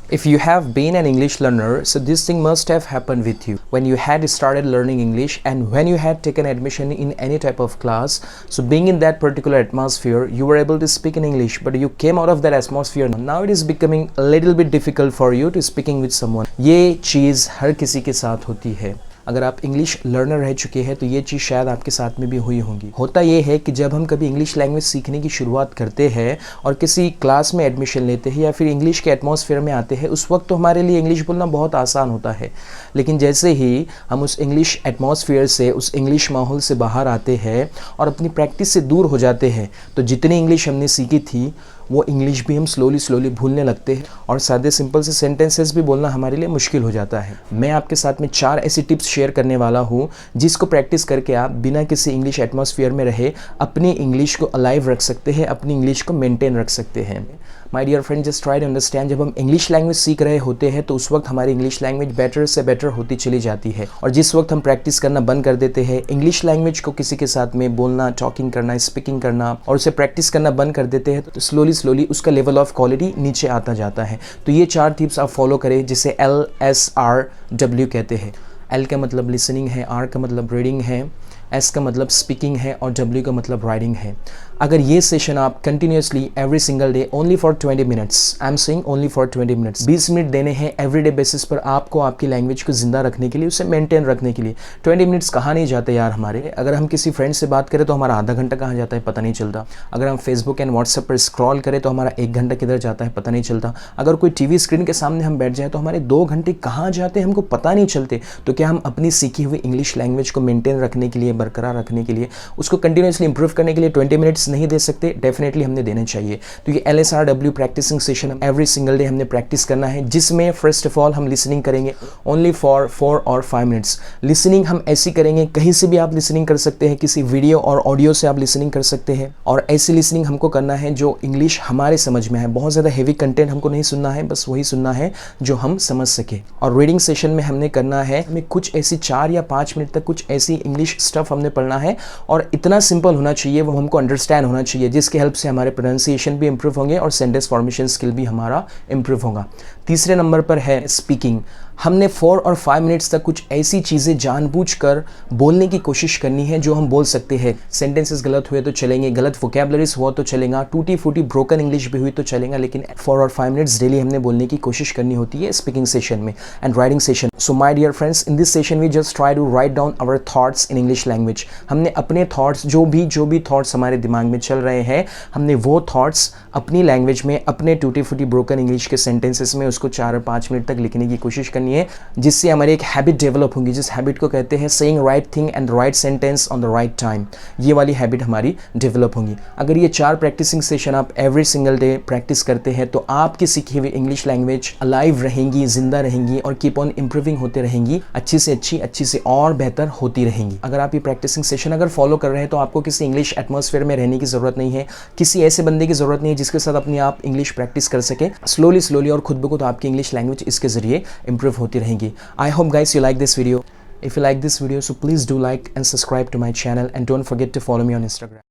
If you have been an English learner, so this thing must have happened with you when you had started learning English and when you had taken admission in any type of class. So being in that particular atmosphere, you were able to speak in English, but you came out of that atmosphere. Now it is becoming a little bit difficult for you to speaking with someone. ये चीज़ हर किसी के साथ होती है। अगर आप English learner रह चुके हैं तो ये चीज़ शायद आपके साथ में भी हुई होंगी। होता ये है कि जब हम कभी इंग्लिश लैंग्वेज सीखने की शुरुआत करते हैं और किसी क्लास में एडमिशन लेते हैं या फिर इंग्लिश के एटमॉस्फेयर में आते हैं, उस वक्त तो हमारे लिए इंग्लिश बोलना बहुत आसान होता है। लेकिन जैसे ही हम उस इंग्लिश एटमॉस्फेयर से, उस इंग्लिश माहौल से बाहर आते हैं और अपनी प्रैक्टिस से दूर हो जाते हैं, तो जितनी इंग्लिश हमने सीखी थी वो इंग्लिश भी हम स्लोली भूलने लगते हैं और सादे सिंपल से सेंटेंसेस भी बोलना हमारे लिए मुश्किल हो जाता है। मैं आपके साथ में 4 ऐसी टिप्स शेयर करने वाला हूँ जिसको प्रैक्टिस करके आप बिना किसी इंग्लिश एटमॉस्फेयर में रहे अपनी इंग्लिश को अलाइव रख सकते हैं, अपनी इंग्लिश को मेंटेन रख सकते हैं। My dear friend, just try to understand, जब हम इंग्लिश लैंग्वेज सीख रहे होते हैं तो उस वक्त हमारी इंग्लिश लैंग्वेज बेटर से बेटर होती चली जाती है, और जिस वक्त हम प्रैक्टिस करना बंद कर देते हैं, इंग्लिश लैंग्वेज को किसी के साथ में बोलना, टॉकिंग करना, स्पीकिंग करना और उसे प्रैक्टिस करना बंद कर देते हैं, तो स्लोली उसका लेवल ऑफ क्वालिटी नीचे आता जाता है। तो ये 4 टिप्स आप फॉलो करें, जिसे LSRW कहते हैं। L का मतलब लिसनिंग है, R का मतलब रीडिंग है, S का मतलब स्पीकिंग है और W का मतलब राइटिंग है। अगर ये सेशन आप continuously every single day only for 20 minutes, I am saying only for 20 minutes, 20 minute देने हैं एवरीडे बेसिस पर आपको आपकी लैंग्वेज को जिंदा रखने के लिए, उसे मेंटेन रखने के लिए। 20 मिनट्स कहाँ नहीं जाते यार हमारे। अगर हम किसी फ्रेंड से बात करें तो हमारा आधा घंटा कहाँ जाता है पता नहीं चलता। अगर हम फेसबुक एंड व्हाट्सएप पर स्क्रॉल करें तो हमारा 1 घंटा किधर जाता है पता नहीं चलता। अगर कोई टीवी स्क्रीन के सामने हम बैठ जाए तो हमारे 2 घंटे कहाँ जाते हैं हमको पता नहीं चलते। तो क्या हम अपनी सीखी हुई इंग्लिश लैंग्वेज को मेंटेन रखने के लिए, बरकरार रखने के लिए, उसको कंटिन्यूसली इंप्रूव करने के लिए 20 मिनट्स नहीं दे सकते? डेफिनेटली हमने देने चाहिए। तो ये LSRW practising session every single day हमने प्रैक्टिस करना है, जिसमें फर्स्ट ऑफ ऑल हम लिसनिंग करेंगे ओनली फॉर 4 और 5 मिनट्स। लिसनिंग हम ऐसी करेंगे, कहीं से भी आप लिसनिंग कर सकते हैं, किसी वीडियो और ऑडियो से आप लिसनिंग कर सकते हैं, और ऐसी लिसनिंग हमको करना है जो इंग्लिश हमारे समझ में है। बहुत ज़्यादा हेवी कंटेंट हमको नहीं सुनना है, बस वही सुनना है जो हम समझ सके। और रीडिंग सेशन में हमने करना है, हमें कुछ ऐसी 4 या 5 मिनट तक कुछ ऐसी इंग्लिश स्टफ हमने पढ़ना है, और इतना सिंपल होना चाहिए, वो हमको अंडरस्टैंड होना चाहिए, जिसके हेल्प से हमारे प्रोनाउंसिएशन भी इंप्रूव होंगे और सेंटेंस फॉर्मेशन स्किल भी हमारा इंप्रूव होगा। तीसरे नंबर पर है स्पीकिंग। हमने 4 और 5 मिनट्स तक कुछ ऐसी चीज़ें जानबूझकर बोलने की कोशिश करनी है जो हम बोल सकते हैं। सेंटेंसेस गलत हुए तो चलेंगे, गलत वोकैबुलरीज हुआ तो चलेगा, टूटी फूटी ब्रोकन इंग्लिश भी हुई तो चलेगा, लेकिन 4 और 5 मिनट्स डेली हमने बोलने की कोशिश करनी होती है स्पीकिंग सेशन में and writing session. So my dear friends, in this session we just try to write down our thoughts in English language. हमने अपने थॉट्स, जो भी थॉट्स हमारे दिमाग में चल रहे हैं, हमने वो थॉट्स अपनी लैंग्वेज में, अपने टूटी फूटी ब्रोकन इंग्लिश के सेंटेंसेस में उसको 4 और 5 मिनट तक लिखने की कोशिश करनी है, जिससे हमारी एक हैबिट डेवलप होगी, जिस हैबिट को कहते हैं saying right thing and right sentence on the right time. ये वाली हैबिट हमारी डेवलप होगी। अगर ये 4 प्रैक्टिसिंग सेशन आप एवरी सिंगल डे प्रैक्टिस करते हैं तो आपकी सीखी हुई इंग्लिश लैंग्वेज अलाइव रहेंगी, जिंदा रहेंगी और कीप ऑन इंप्रूविंग होते रहेंगी, अच्छी से और बेहतर होती रहेंगी। अगर आप ये प्रैक्टिसिंग सेशन अगर फॉलो कर रहे हैं तो आपको किसी इंग्लिश एटमॉस्फेयर में रहने की ज़रूरत नहीं है, किसी ऐसे बंदे की ज़रूरत नहीं है जिसके साथ अपनी आप इंग्लिश प्रैक्टिस कर सके। स्लोली और खुद ब खुद आपकी इंग्लिश लैंग्वेज इसके ज़रिए इंप्रूव होती रहेगी। I hope guys you like this video. If you like this video, so please do like and subscribe to my channel and don't forget to follow me on Instagram.